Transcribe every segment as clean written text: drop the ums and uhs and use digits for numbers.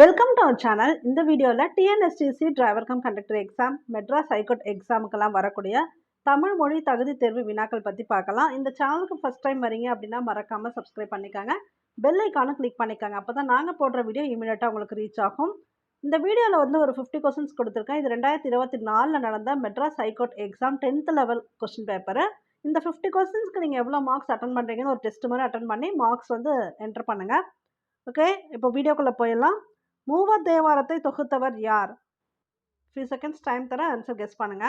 Welcome to our channel. இந்த வீடியோவில் TNSTC driver cum conductor exam, Madras high court எக்ஸாமுக்கெல்லாம் வரக்கூடிய தமிழ் மொழி தகுதி தேர்வு வினாக்கள் பற்றி பார்க்கலாம். இந்த சேனலுக்கு ஃபஸ்ட் டைம் வரீங்க அப்படின்னா மறக்காமல் சப்ஸ்கிரைப் பண்ணிக்காங்க. பெல் ஐக்கானும் கிளிக் பண்ணிக்காங்க. அப்போ தான் நாங்கள் போடுற வீடியோ இமீடியட்டாக உங்களுக்கு ரீச் ஆகும். இந்த வீடியோவில் வந்து ஒரு 50 கொஸ்டின்ஸ் கொடுத்துருக்கேன். இது 2024 நடந்த Madras high court exam 10th level question paper. இந்த 50 கொஸ்டின்ஸ்க்கு நீங்கள் எவ்வளோ மார்க்ஸ் அட்டன் பண்ணுறீங்கன்னு ஒரு டெஸ்ட் மாதிரி அட்டன் பண்ணி மார்க்ஸ் வந்து என்டர் பண்ணுங்கள். ஓகே, இப்போ வீடியோக்குள்ளே போயிடலாம். மூவர் தேவாரத்தை தொகுத்தவர் யார்? ஃபியூ செகண்ட்ஸ் டைம் தரேன், ஆன்சர் கெஸ் பண்ணுங்க.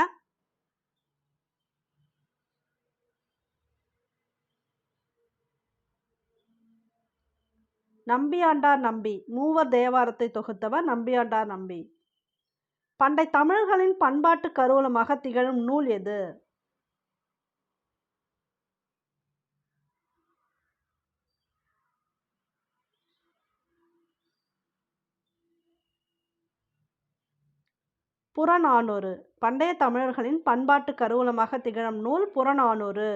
நம்பியாண்டார் நம்பி. மூவர் தேவாரத்தை தொகுத்தவர் நம்பியாண்டார் நம்பி. பண்டை தமிழர்களின் பண்பாட்டு கருவூலமாக திகழும் நூல் எது? புறநானூறு. பண்டைய தமிழர்களின் பண்பாட்டு கருவூலமாக திகழும் நூல் புறநானூறு.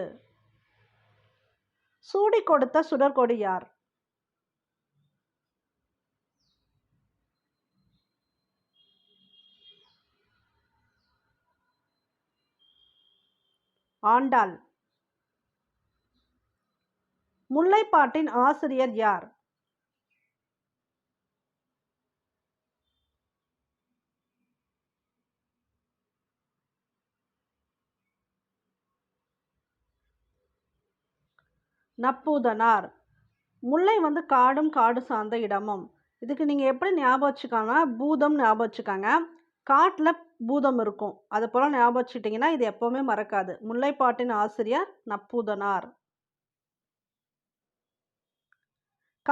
சூடி கொடுத்த சுடர்கொடி யார்? ஆண்டாள். முல்லைப்பாட்டின் ஆசிரியர் யார்? நப்பூதனார். முல்லை வந்து காடும் காடு சார்ந்த இடமும். இதுக்கு நீங்கள் எப்படி ஞாபகம் வச்சுக்காங்க? பூதம் ஞாபகம் வச்சுக்காங்க. காட்டில் பூதம் இருக்கும், அது போல் ஞாபகம் வச்சுட்டிங்கன்னா இது எப்போவுமே மறக்காது. முல்லைப்பாட்டின் ஆசிரியர் நப்பூதனார்.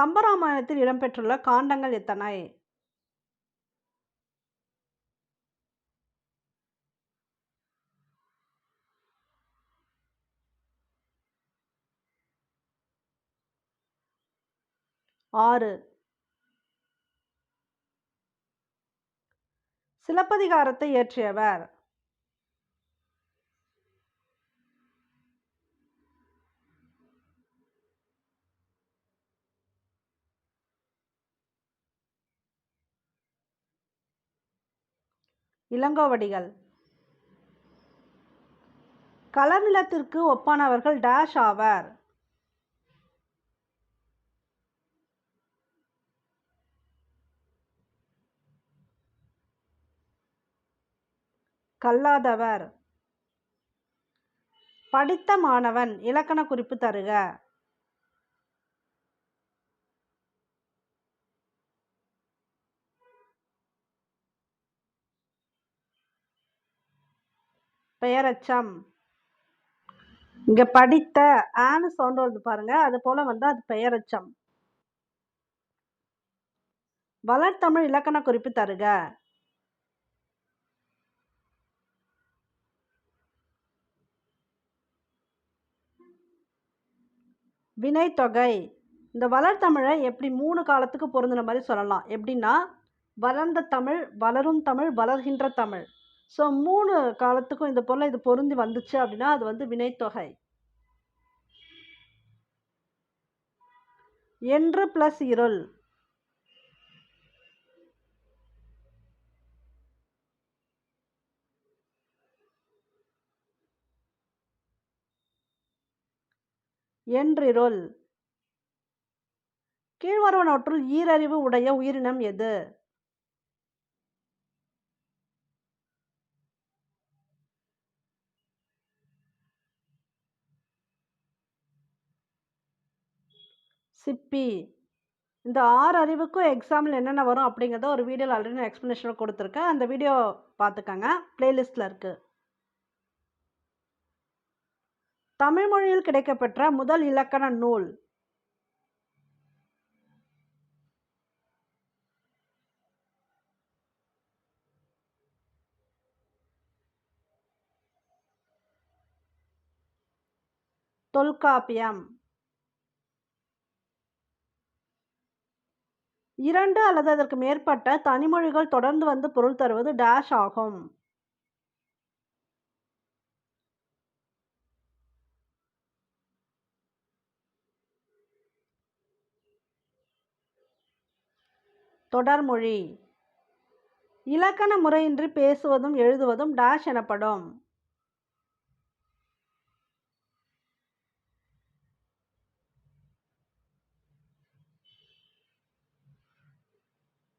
கம்பராமாயணத்தில் இடம்பெற்றுள்ள காண்டங்கள் எத்தனை? ஆறு. சிலப்பதிகாரத்தை இயற்றியவர்? இளங்கோவடிகள். களர் நிலத்திற்கு ஒப்பானவர்கள் டேஷ் ஆவர்? கல்லாதவர். படித்த மாணவன். இலக்கண குறிப்பு தருக. பெயரச்சம். இங்க படித்த ஆன்னு சவுண்ட் வருது பாருங்க, அது போல வந்து அது பெயரச்சம். வளர்தமிழ் இலக்கண குறிப்பு தருக. வினைத்தொகை. இந்த வளர்தமிழை எப்படி 3 காலத்துக்கு பொருந்தின மாதிரி சொல்லலாம். எப்படின்னா, வளர்ந்த தமிழ், வளரும் தமிழ், வளர்கின்ற தமிழ். ஸோ 3 காலத்துக்கும் இது போல் இது பொருந்தி வந்துச்சு அப்படின்னா அது வந்து வினைத்தொகை. என்று ப்ளஸ் இருள். என்றிருள். கீழ்வருவனவற்றுள் ஈரறிவு உடைய உயிரினம் எது? சிப்பி. இந்த 6 அறிவுக்கும் எக்ஸாம்பிள் என்னென்ன வரும் அப்படிங்கிறத ஒரு வீடியோவில் ஆல்ரெடி நான் எக்ஸ்ப்ளனேஷன் கொடுத்துருக்கேன். அந்த வீடியோ பார்த்துக்கங்க, பிளேலிஸ்டில் இருக்குது. தமிழ் மொழியில் கிடைக்கப்பெற்ற முதல் இலக்கண நூல்? தொல்காப்பியம். 2 அல்லது அதற்கு மேற்பட்ட தனிமொழிகள் தொடர்ந்து வந்து பொருள் தருவது டேஷ் ஆகும்? தொடர்மொழி. இலக்கண முறையின்றி பேசுவதும் எழுதுவதும் டேஷ் எனப்படும்.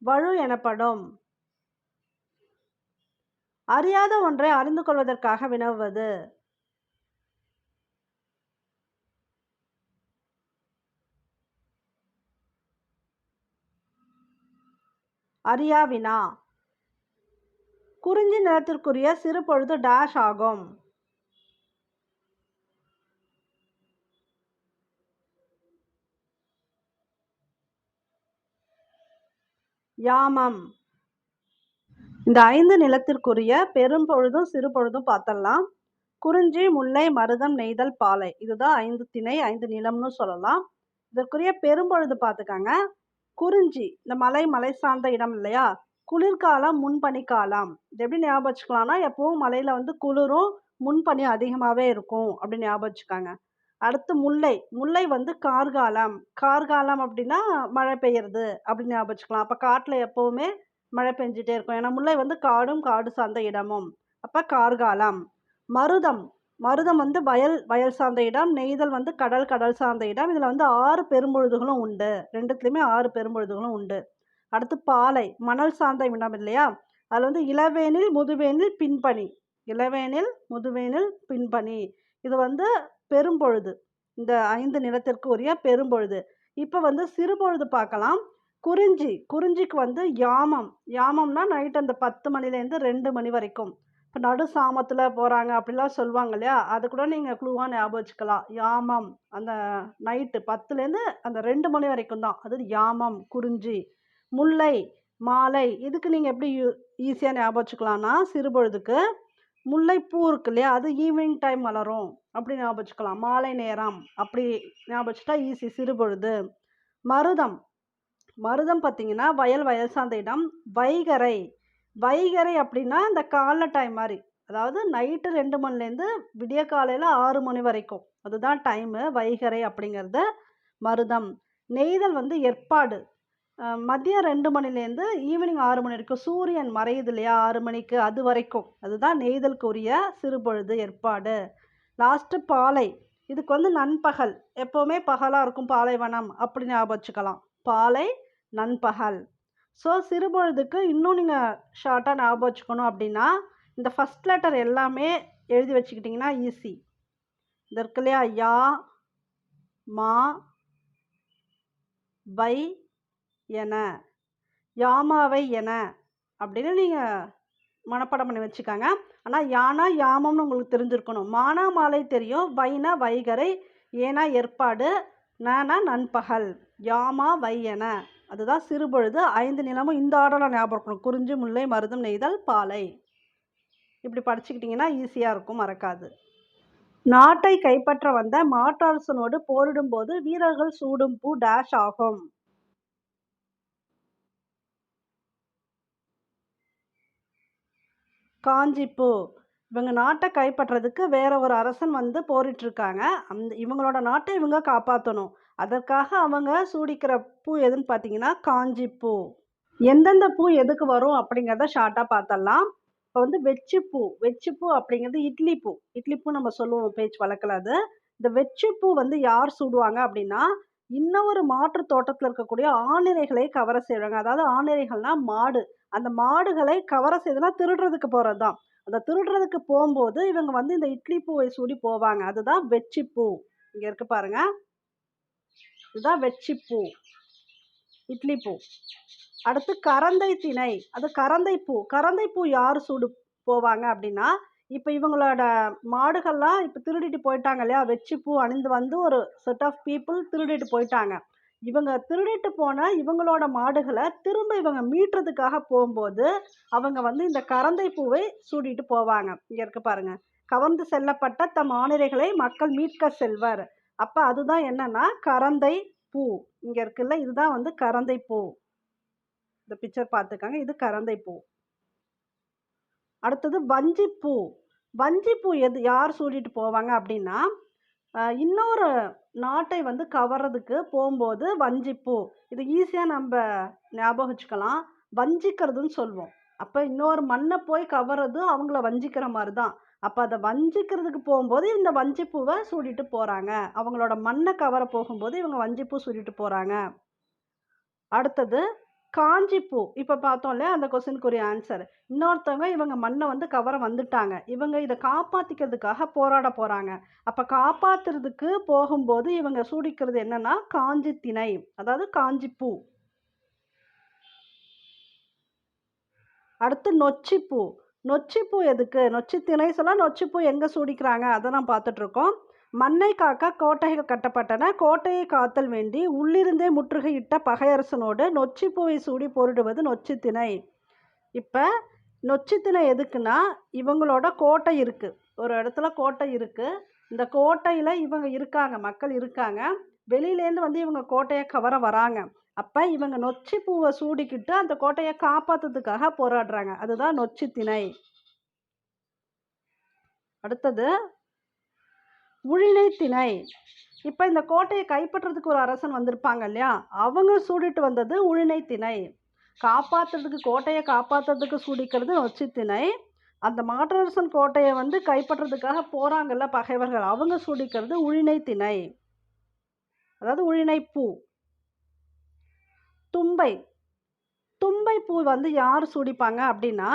வழு எனப்படும். அறியாத ஒன்றை அறிந்து கொள்வதற்காக வினவுவது. அறியா வினா. குறிஞ்சி நிலத்திற்குரிய சிறு பொழுது டேஷ் ஆகும். யாமம். இந்த 5 நிலத்திற்குரிய பெரும்பொழுதும் சிறு பொழுதும் பார்த்தலாம். குறிஞ்சி, முல்லை, மருதம், நெய்தல், பாலை. இதுதான் 5 திணை 5 நிலம்னு சொல்லலாம். இதற்குரிய பெரும்பொழுது பார்த்துக்காங்க. குறிஞ்சி இந்த மலை சார்ந்த இடம் இல்லையா, குளிர்காலம் முன்பனிக்காலம். இது எப்படி ஞாபகம் வச்சுக்கலாம்னா, எப்பவும் மலையில வந்து குளிரும் முன்பனி அதிகமாகவே இருக்கும் அப்படின்னு ஞாபகம் வச்சுக்காங்க. அடுத்து முல்லை. முல்லை வந்து கார்காலம். கார்காலம் அப்படின்னா மழை பெய்யறது அப்படின்னு ஞாபகம் வச்சுக்கலாம். அப்போ காட்டில் எப்போவுமே மழை பெஞ்சிட்டே இருக்கும். ஏன்னா முல்லை வந்து காடும் காடு சார்ந்த இடமும். அப்போ கார்காலம். மருதம். மருதம் வந்து வயல் சார்ந்த இடம். நெய்தல் வந்து கடல் சார்ந்த இடம். இதில் வந்து 6 பெரும்பொழுதுகளும் உண்டு. ரெண்டுத்துலேயுமே 6 பெரும்பொழுதுகளும் உண்டு. அடுத்து பாலை. மணல் சார்ந்த இடம் இல்லையா, அதில் வந்து இளவேனில் முதுவேனில் பின்பனி. இளவேனில் முதுவேனில் பின்பனி. இது வந்து பெரும்பொழுது. இந்த 5 நிலத்திற்கு உரிய பெரும்பொழுது. இப்போ வந்து சிறுபொழுது பார்க்கலாம். குறிஞ்சி. குறிஞ்சிக்கு வந்து யாமம். யாமம்னா நைட் அந்த 10 மணிலேருந்து 2 மணி வரைக்கும். இப்போ நடு சாமத்தில் போகிறாங்க அப்படிலாம் சொல்லுவாங்க இல்லையா, அது கூட நீங்கள் க்ளூவாக ஞாபகம் வச்சுக்கலாம். யாமம் அந்த நைட்டு 10லேருந்து அந்த 2 மணி வரைக்கும் தான், அது யாமம் குறிஞ்சி. முல்லை மாலை. இதுக்கு நீங்கள் எப்படி ஈஸியாக ஞாபகம் வச்சுக்கலாம்னா, சிறுபொழுதுக்கு முல்லைப்பூ இருக்கு இல்லையா, அது ஈவினிங் டைம் வளரும் அப்படி ஞாபகம் வச்சுக்கலாம். மாலை நேரம் அப்படி ஞாபகம் வச்சுட்டா ஈஸி. சிறுபொழுது. மருதம். மருதம் பார்த்தீங்கன்னா வயல் சார்ந்த இடம். வைகறை. வைகறை அப்படின்னா இந்த காலை டைம் மாதிரி, அதாவது நைட்டு 2 மணிலேருந்து விடிய காலையில் 6 மணி வரைக்கும், அதுதான் டைமு. வைகறை அப்படிங்கிறது மருதம். நெய்தல் வந்து ஏற்பாடு. மதியம் 2 மணிலேருந்து ஈவினிங் 6 மணி வரைக்கும், சூரியன் மறையுது இல்லையா 6 மணிக்கு, அது வரைக்கும், அதுதான் நெய்தலுக்குரிய சிறுபொழுது ஏற்பாடு. லாஸ்ட்டு பாலை. இதுக்கு வந்து நண்பகல். எப்போவுமே பகலாக இருக்கும் பாலைவனம் அப்படி ஞாபகம் வச்சுக்கலாம். பாலை நண்பகல். ஸோ சிறுபொழுதுக்கு இன்னும் நீங்கள் ஷார்ட்டாக ஞாபகம் வச்சுக்கணும் அப்படின்னா, இந்த ஃபஸ்ட் லெட்டர் எல்லாமே எழுதி வச்சுக்கிட்டிங்கன்னா ஈஸி. இது இருக்கு இல்லையா, யா மா வை என, யாமாவை என அப்படின்னு நீங்கள் மனப்பாடம் பண்ணி வச்சுக்காங்க. ஆனால் யானா யாமம்னு உங்களுக்கு தெரிஞ்சிருக்கணும். மானா மாலை தெரியும். வைனா வைகறை. ஏனா ஏற்பாடு. நானா நண்பகல். யாமா வை என, அதுதான் சிறுபொழுது. 5 நிலமும் இந்த ஆர்டரில் ஞாபகம் இருக்கணும். குறிஞ்சி, முல்லை, மருதம், நெய்தல், பாலை. இப்படி படிச்சுக்கிட்டிங்கன்னா ஈஸியாக இருக்கும், மறக்காது. நாட்டை கைப்பற்ற வந்த மாற்றரசனோடு போரிடும் போது வீரர்கள் சூடும் பூ டேஷ் ஆகும். காஞ்சிப்பூ. இவங்க நாட்டை கைப்பற்றதுக்கு வேற ஒரு அரசன் வந்து போரிட்டு இருக்காங்க. இவங்களோட நாட்டை இவங்க காப்பாற்றணும். அதற்காக அவங்க சூடிக்கிற பூ எதுன்னு பார்த்தீங்கன்னா காஞ்சிப்பூ. எந்தெந்த பூ எதுக்கு வரும் அப்படிங்கிறத ஷார்ட்டாக பார்த்தரலாம். இப்போ வந்து வெச்சிப்பூ. வெச்சிப்பூ அப்படிங்கிறது இட்லி பூ. இட்லி பூ நம்ம சொல்லுவோம் பேச்சு வழக்கில். அது இந்த வெச்சிப்பூ வந்து யார் சூடுவாங்க அப்படின்னா, இன்னொரு மாற்று தோட்டத்தில் இருக்கக்கூடிய ஆணிரைகளை கவர செய்வாங்க. அதாவது ஆணிரைகள்னா மாடு. அந்த மாடுகளை கவர செய்துனா திருடுறதுக்கு போகிறது தான். அந்த திருடுறதுக்கு போகும்போது இவங்க வந்து இந்த இட்லி பூவை சூடி போவாங்க. அதுதான் வெச்சிப்பூ. இங்கே இருக்கு பாருங்க, இதுதான் வெச்சிப்பூ, இட்லி பூ. அடுத்து கரந்தை திணை. அது கரந்தை பூ. கரந்தை பூ யார் சூடு போவாங்க அப்படின்னா, இப்போ இவங்களோட மாடுகள்லாம் இப்போ திருடிட்டு போயிட்டாங்க இல்லையா, வெச்சிப்பூ அணிந்து வந்து ஒரு செட் ஆஃப் பீப்புள் திருடிட்டு போயிட்டாங்க. இவங்க திருடிட்டு போன இவங்களோட மாடுகளை திரும்ப இவங்க மீட்டுறதுக்காக போகும்போது அவங்க வந்து இந்த கரந்தை பூவை சூடிட்டு போவாங்க. இங்கே இருக்கு பாருங்க, கவர்ந்து செல்லப்பட்ட தம் ஆணிரைகளை மக்கள் மீட்க செல்வர். அப்போ அதுதான் என்னன்னா கரந்தை பூ. இங்கே இருக்குல்ல, இதுதான் வந்து கரந்தை பூ. இந்த பிக்சர் பார்த்துக்காங்க, இது கரந்தை பூ. அடுத்தது வஞ்சிப்பூ. வஞ்சிப்பூ யார் சூடிட்டு போவாங்க அப்படின்னா, இன்னொரு நாட்டை வந்து கவர்றதுக்கு போம்போது வஞ்சிப்பூ. இது ஈஸியா நம்ப ஞாபகம் வச்சுக்கலாம். வஞ்சிக்கிறதுன்னு சொல்வோம். அப்ப இன்னொரு மண்ண போய் கவர்றது அவங்கள வஞ்சிக்கிற மாரி தான். அப்ப அத வஞ்சிக்கிறதுக்கு போம்போது இந்த வஞ்சிப்பூவ சூடிட்டு போறாங்க. அவங்களோட மண்ண கவர போகும்போது இவங்க வஞ்சிப்பூ சூடிட்டு போறாங்க. அடுத்தது காஞ்சிப்பூ. இப்ப பார்த்தோம் இல்லையா? அந்த கொஸ்டினுக்குரிய ஆன்சர். இன்னொருத்தவங்க இவங்க மண்ண வந்து கவர வந்துட்டாங்க. இவங்க இத காப்பாத்திக்கிறதுக்காக போராட போறாங்க. அப்ப காப்பாத்துறதுக்கு போகும்போது இவங்க சூடிக்கிறது என்னன்னா, காஞ்சி திணை. அதாவது காஞ்சிப்பூ. அடுத்து நொச்சிப்பூ. நொச்சிப்பூ எதுக்கு? நொச்சி திணை சொல்ல நொச்சிப்பூ எங்க சூடிக்கிறாங்க? அத தான் பார்த்துட்டுருக்கோம். மண்ணை காக்க கோட்டைகள் கட்டப்பட்டன. கோட்டையை காத்தல் வேண்டி உள்ளிருந்தே முற்றுகையிட்ட பகையரசனோடு நொச்சிப்பூவை சூடி போரிடுவது நொச்சி திணை. இப்ப நொச்சி திணை எதுக்குன்னா, இவங்களோட கோட்டை இருக்கு. ஒரு இடத்துல கோட்டை இருக்கு. இந்த கோட்டையில இவங்க இருக்காங்க. மக்கள் இருக்காங்க. வெளியிலேருந்து வந்து இவங்க கோட்டைய கவர வராங்க. அப்ப இவங்க நொச்சி பூவ சூடிக்கிட்டு அந்த கோட்டைய காப்பாத்துறதுக்காக போராடுறாங்க. அதுதான் நொச்சி திணை. அடுத்தது உழிஞை திணை. இப்ப இந்த கோட்டைய கைப்பற்றதுக்கு ஒரு அரசன் வந்திருப்பாங்க இல்லையா? அவங்க சூடிட்டு வந்தது உழிஞை திணை. காப்பாத்துறதுக்கு கோட்டைய காப்பாத்துறதுக்கு சூடிக்கிறது நொச்சி திணை. அந்த மாற்றரசன் கோட்டைய வந்து கைப்பற்றதுக்காக போறாங்கல்ல பகைவர்கள், அவங்க சூடிக்கிறது உழிஞை திணை. அதாவது உழிஞை பூ. தும்பை. தும்பை பூ வந்து யார் சூடிப்பாங்க அப்படின்னா,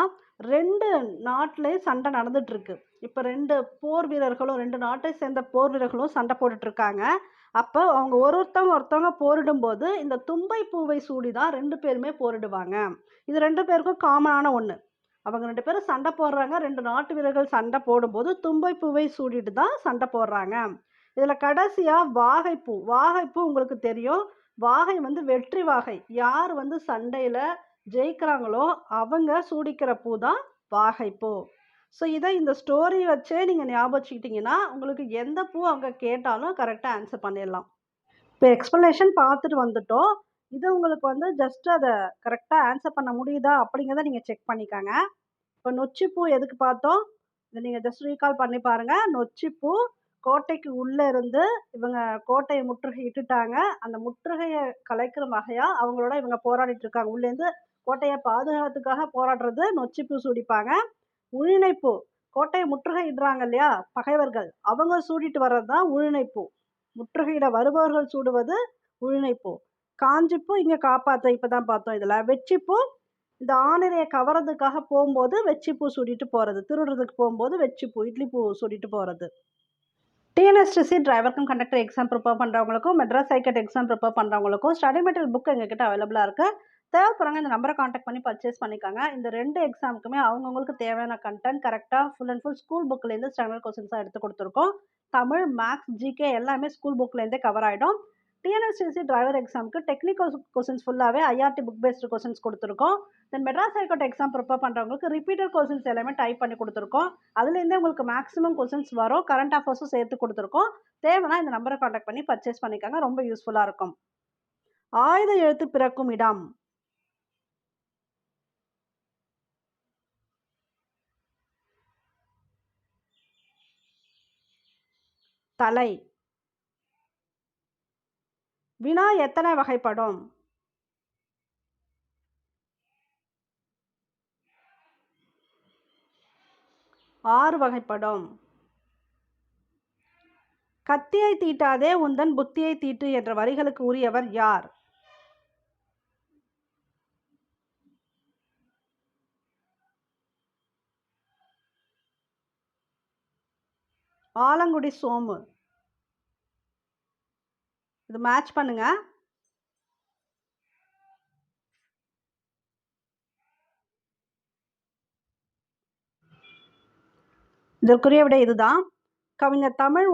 2 நாட்டிலேயும் சண்டை நடந்துட்டு இருக்கு. இப்ப 2 போர் வீரர்களும் 2 நாட்டை சேர்ந்த போர் வீரர்களும் சண்டை போட்டுட்டு இருக்காங்க. அப்ப அவங்க ஒருத்தவங்க போரிடும்போது, இந்த தும்பை பூவை சூடி தான் 2 பேருமே போரிடுவாங்க. இது 2 பேருக்கும் காமனான ஒண்ணு. அவங்க 2 பேரும் சண்டை போடுறாங்க. 2 நாட்டு வீரர்கள் சண்டை போடும்போது, தும்பை பூவை சூடிட்டு தான் சண்டை போடுறாங்க. இதுல கடைசியா வாகைப்பூ. வாகைப்பூ உங்களுக்கு தெரியும். வாகை வந்து வெற்றி வாகை. யார் வந்து சண்டையில ஜெயிக்கிறாங்களோ, அவங்க சூடிக்கிற பூ தான் வாகைப்பூ. ஸோ, இத இந்த ஸ்டோரி வச்சே நீங்க ஞாபகம் வச்சுக்கிட்டீங்கன்னா, உங்களுக்கு எந்த பூ அங்க கேட்டாலும் கரெக்ட்டா ஆன்சர் பண்ணிடலாம். இப்ப எக்ஸ்ப்ளனேஷன் பார்த்துட்டு வந்துட்டோம். இது உங்களுக்கு வந்து ஜஸ்ட் அத கரெக்ட்டா ஆன்சர் பண்ண முடியுதா? அப்படிங்கிறத நீங்க செக் பண்ணிக்கங்க. இப்ப நொச்சிப்பூ எதுக்கு பார்த்தோம்? இத நீங்க ஜஸ்ட் ரீகால் பண்ணி பாருங்க. நொச்சிப்பூ கோட்டைக்கு உள்ள இருந்து இவங்க கோட்டைய முற்றுகையிட்டுட்டாங்க. அந்த முற்றுகைய கலைக்கிற வகையா அவங்களோட இவங்க போராடிட்டு இருக்காங்க. உள்ளேருந்து கோட்டைய பாதுகாத்துக்காக போராடுறது நொச்சிப்பூ சூடிப்பாங்க. உழிஞைப்பூ கோட்டைய முற்றுகையிடுறாங்க இல்லையா? பகைவர்கள். அவங்க சூடிட்டு வர்றது தான் உழிஞைப்பூ. முற்றுகையிட வருபவர்கள் சூடுவது உழிஞைப்பூ. காஞ்சிப்பூ இங்க காப்பாத்த இப்பதான் பார்த்தோம் இதுல. வெற்றிப்பூ இந்த ஆணிரைய கவர்றதுக்காக போம்போது வெச்சிப்பூ சூடிட்டு போறது. திருடுறதுக்கு போம்போது வெச்சிப்பூ, இட்லி பூ சூடிட்டு போறது. TNSTC driver cum conductor exam prepare பண்ணுறவங்களுக்கும் மெட்ராஸ் ஹைகோர்ட் எக்ஸாம் ப்ரிப்பேர் பண்ணுறவங்களுக்கும் ஸ்டடி மெட்டீரியல் புக் எங்ககிட்ட அவைலபிளாக இருக்குது. தேவைப்படுறவங்க இந்த நம்பரை காண்டாக்ட் பண்ணி பர்ச்சேஸ் பண்ணிக்காங்க. இந்த 2 எக்ஸாமுக்குமே அவங்கவுங்களுக்கு தேவையான கண்டென்ட் கரெக்டாக ஃபுல் அண்ட் ஃபுல் ஸ்கூல் புக்லேருந்து ஸ்டாண்டர்ட் கொஸ்டின்ஸாக எடுத்து கொடுத்துருக்கோம். தமிழ், மேக்ஸ், ஜிகே எல்லாமே ஸ்கூல் புக்லேருந்தே கவர் ஆகிடும். டிஎன்எஸ்டிசி டிரைவர் எக்ஸாமுக்கு டெக்னிக்கல் கொஸ்டின்ஸ் ஃபுல்லாகவே ஐஆர்டி புக் பேஸ்டு கொஸ்டின்ஸ் கொடுத்துருக்கோம். Then Madras high court exam prepare பண்ணுறவங்களுக்கு ரிப்பீட்டட் கொஸ்டின்ஸ் எல்லாமே டைப் பண்ணி கொடுத்துருக்கோம். அதுலேருந்தே உங்களுக்கு மேக்ஸிமம் கொஸ்டின்ஸ் வரும். கரண்ட் அஃபேர்ஸும் சேர்த்து கொடுத்துருக்கோம். தேவைன்னா இந்த நம்பரை காண்டாக்ட் பண்ணி பர்ச்சேஸ் பண்ணிக்கோங்க. ரொம்ப யூஸ்ஃபுல்லாக இருக்கும். ஆயுத எழுத்து பிறக்கும் இடம். தலை. வினா எத்தனை வகைப்படும்? 6 வகைப்படும். கத்தியை தீட்டாதே உந்தன் புத்தியை தீட்டு என்ற வரிகளுக்கு உரியவர் யார்? ஆலங்குடி சோமு. இது மேட்ச் பண்ணுங்க. இதற்குரிய விட இதுதான். கவிஞர் தமிழ்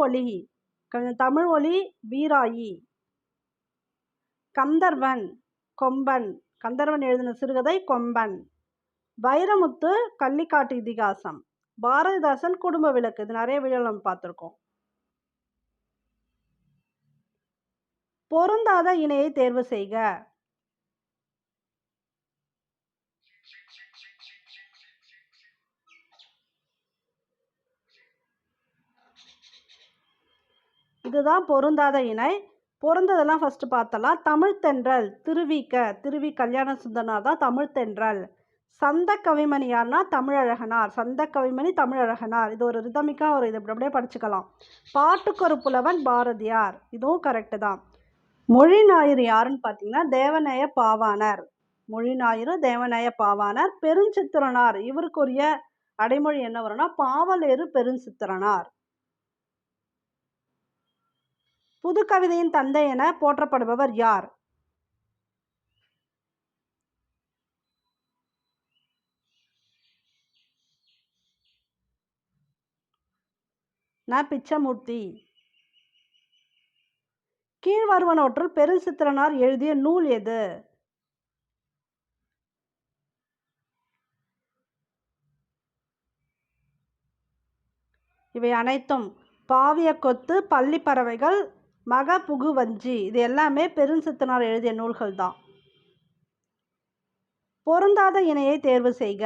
ஒலி வீராயி. கந்தர்வன் கொம்பன். கந்தர்வன் எழுதின சிறுகதை கொம்பன். வைரமுத்து கள்ளிக்காட்டு இதிகாசம். பாரதிதாசன் குடும்ப விளக்கு. இது நிறைய வீடியோவில் நம்ம பார்த்துருக்கோம். பொருந்தாத இணையை தேர்வு செய்க. இதுதான் பொருந்தாத இணை. பொருந்ததெல்லாம் ஃபஸ்ட்டு பார்த்தலாம். தமிழ்த்தென்றல் திருவி கல்யாண சுந்தரனார் தான் தமிழ்த்தென்றல். சந்த கவிமணி யார்னா தமிழழகனார். சந்த கவிமணி தமிழழகனார். இது ஒரு ரிதமிக்கா ஒரு இது அப்படியே படிச்சுக்கலாம். பாட்டுக்கு ஒரு புலவன் பாரதியார். இதுவும் கரெக்டு தான். மொழி ஞாயிறு யாருன்னு பார்த்தீங்கன்னா தேவநேய பாவாணர். மொழி ஞாயிறு தேவநேய பாவாணர். பெருஞ்சித்திரனார் இவருக்குரிய அடைமொழி என்ன வரும்னா பாவலேறு பெருஞ்சித்திரனார். புது கவிதையின் தந்தை என போற்றப்படுபவர் யார்? பிச்சமூர்த்தி. கீழ்வருவனவற்றுள் பெருஞ்சித்திரனார் எழுதிய நூல் எது? இவை அனைத்தும் பாவிய கொத்து, பள்ளி பறவைகள், மக புகுவஞ்சி. இது எல்லாமே பெருஞ்சித்திரனார் எழுதிய நூல்கள் தான். பொருந்தாத இணையை தேர்வு செய்க.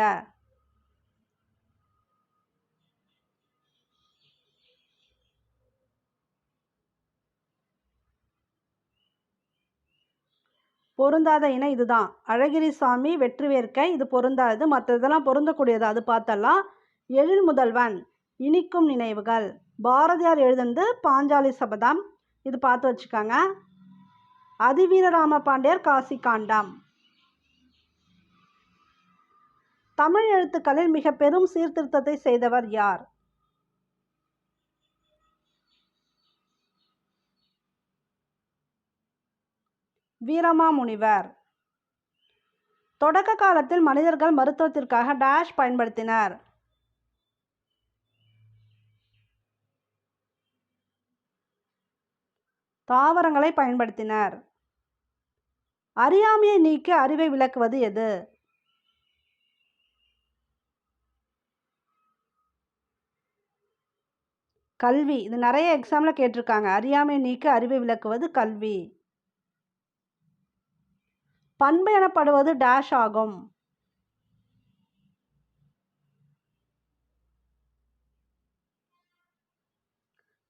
பொருந்தாத இணை இதுதான். அழகிரிசாமி வெற்றிவேற்கை இது பொருந்தாது. மற்றதெல்லாம் பொருந்தக்கூடியது. அது பார்த்தலாம். எழில் முதல்வன் இனிக்கும் நினைவுகள். பாரதியார் எழுதுனது பாஞ்சாலி சபதம். இது பார்த்து வச்சுக்காங்க. அதிவீரராம பாண்டியர் காசி காண்டம். தமிழ் எழுத்துக்களில் மிக பெரும் சீர்திருத்தத்தை செய்தவர் யார்? வீரமாமுனிவர். தொடக்க காலத்தில் மனிதர்கள் மருத்துவத்திற்காக டேஷ் பயன்படுத்தினர். தாவரங்களை பயன்படுத்தினர். அறியாமையை நீக்கி அறிவை விளக்குவது எது? கல்வி. இது நிறைய எக்ஸாம்ல கேட்டிருக்காங்க. அறியாமையை நீக்கி அறிவை விளக்குவது கல்வி. பண்பு எனப்படுவது டேஷ் ஆகும்.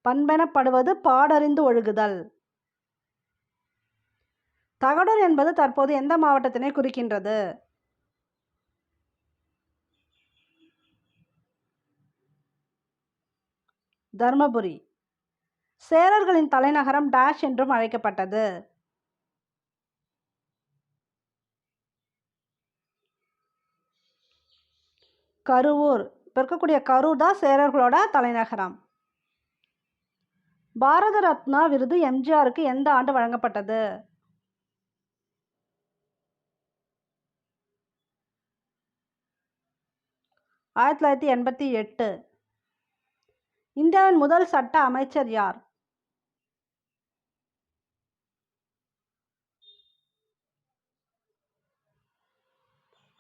பண்பெனப்படுவது பாடறிந்து ஒழுகுதல். தகடூர் என்பது தற்போது எந்த மாவட்டத்தினை குறிக்கின்றது? தர்மபுரி. சேரர்களின் தலைநகரம் டேஷ் என்றும் அழைக்கப்பட்டது. கருவூர். இப்போ இருக்கக்கூடிய கரூர் தான் சேரர்களோட தலைநகரம். பாரத ரத்னா விருது எம்ஜிஆருக்கு எந்த ஆண்டு வழங்கப்பட்டது? 1988. இந்தியாவின் முதல் சட்ட அமைச்சர் யார்?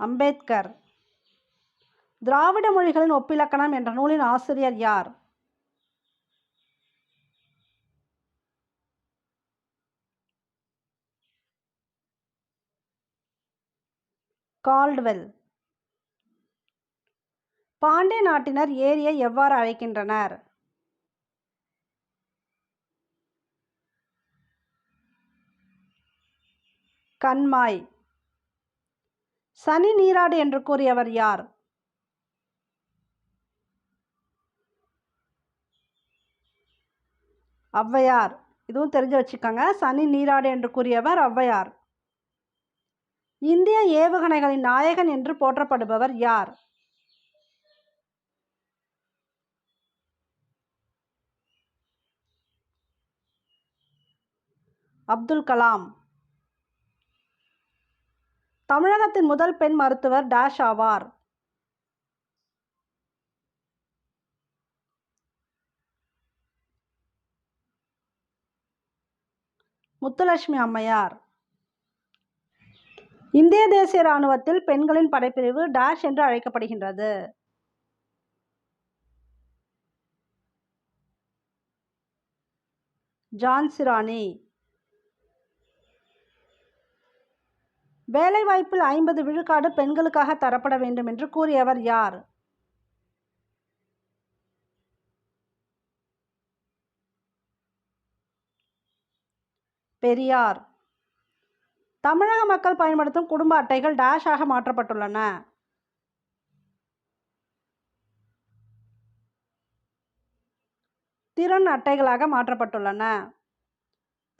அம்பேத்கர். திராவிட மொழிகளின் ஒப்பிலக்கணம் என்ற நூலின் ஆசிரியர் யார்? கால்டுவெல். பாண்டிய நாட்டினர் ஏரியை எவ்வாறு அழைக்கின்றனர்? கண்மாய். சனி நீராடு என்று கூறியவர் யார்? ஔவையார். இதுவும் தெரிஞ்சு வச்சுக்கோங்க. சனி நீராடு என்று கூறியவர் ஔவையார். இந்திய ஏவுகணைகளின் நாயகன் என்று போற்றப்படுபவர் யார்? அப்துல் கலாம். தமிழகத்தின் முதல் பெண் மருத்துவர் டேஷ் ஆவார்? முத்துலட்சுமி அம்மையார். இந்திய தேசிய இராணுவத்தில் பெண்களின் படைப்பிரிவு டேஷ் என்று அழைக்கப்படுகின்றது. ஜான்சி ராணி. வேலைவாய்ப்பில் 50 விழுக்காடு பெண்களுக்காக தரப்பட வேண்டும் என்று கூறியவர் யார்? பெரியார். தமிழக மக்கள் பயன்படுத்தும் குடும்ப அட்டைகள் டேஷ் ஆக மாற்றப்பட்டுள்ளன. திறன் அட்டைகளாக மாற்றப்பட்டுள்ளன.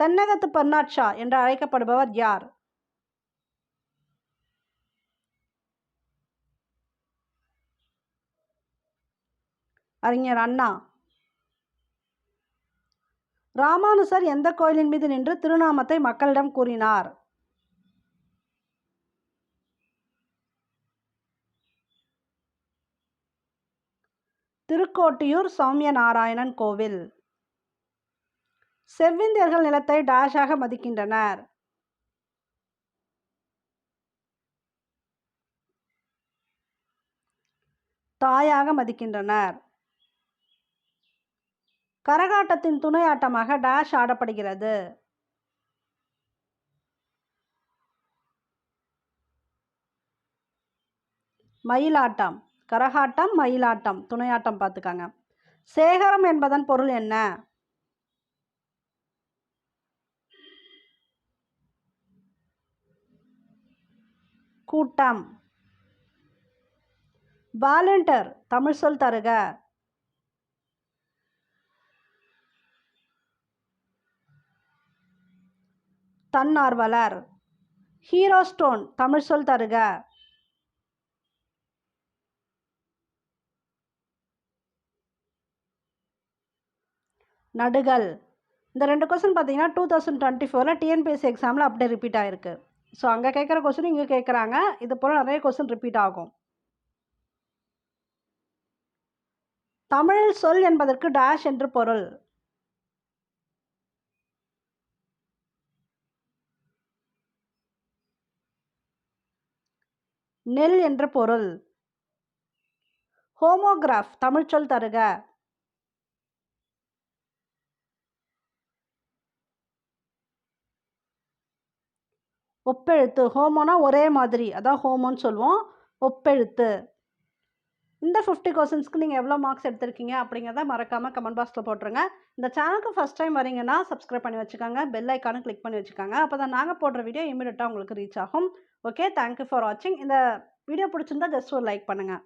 தென்னகத்து பெர்னாட் ஷா என்று அழைக்கப்படுபவர் யார்? அறிஞர் அண்ணா. ராமானுசர் எந்த கோயிலின் மீது நின்று திருநாமத்தை மக்களிடம் கூறினார்? திருக்கோட்டியூர் சௌமியநாராயணன் கோவில். செவ்விந்தியர்கள் நிலத்தை டேஷாக மதிக்கின்றனர். தாயாக மதிக்கின்றனர். கரகாட்டத்தின் துணை ஆட்டமாக டேஷ் ஆடப்படுகிறது. மயிலாட்டம். கரகாட்டம், மயிலாட்டம் துணையாட்டம் பார்த்துக்காங்க. சேகரம் என்பதன் பொருள் என்ன? கூட்டம். வாலண்டியர் தமிழ் சொல் தருக. தன்னார்வலர். ஹீரோ ஸ்டோன் தமிழ் சொல் தருக. நடுகள். இந்த 2 கொஸ்டின் பார்த்தீங்கன்னா 2024 டிஎன்பிஎஸ்சி எக்ஸாமில் அப்படியே ரிப்பீட் ஆகிருக்கு. ஸோ அங்கே கேட்குற கொஸ்டின் இங்கே கேட்குறாங்க. இது போல் நிறைய கொஸ்டின் ரிப்பீட் ஆகும். தமிழில் சொல் என்பதற்கு டேஷ் என்று பொருள். நெல் என்று பொருள். ஹோமோகிராஃப் தமிழ் சொல் தருக. ஒப்பெழுத்து. ஹோமோனா ஒரே மாதிரி, அதான் ஹோமோன்னு சொல்லுவோம். ஒப்பெழுத்து. இந்த 50 கொஸ்டின்ஸ்க்கு நீங்கள் எவ்வளோ மார்க்ஸ் எடுத்திருக்கீங்க அப்படிங்கிறத மறக்காமல் கமெண்ட் பாக்ஸில் போட்டுருங்க. இந்த சேனலுக்கு ஃபஸ்ட் டைம் வரீங்கன்னா சப்ஸ்கிரைப் பண்ணி வச்சுக்கோங்க. பெல் ஐக்கானும் கிளிக் பண்ணி வச்சுக்கோங்க. அப்போ தான் நாங்கள் போடுற வீடியோ இமீடியட்டாக உங்களுக்கு ரீச் ஆகும். ஓகே, தேங்க்யூ ஃபார் வாட்சிங். இந்த வீடியோ பிடிச்சிருந்தா ஜஸ்ட் ஒரு லைக் பண்ணுங்கள்.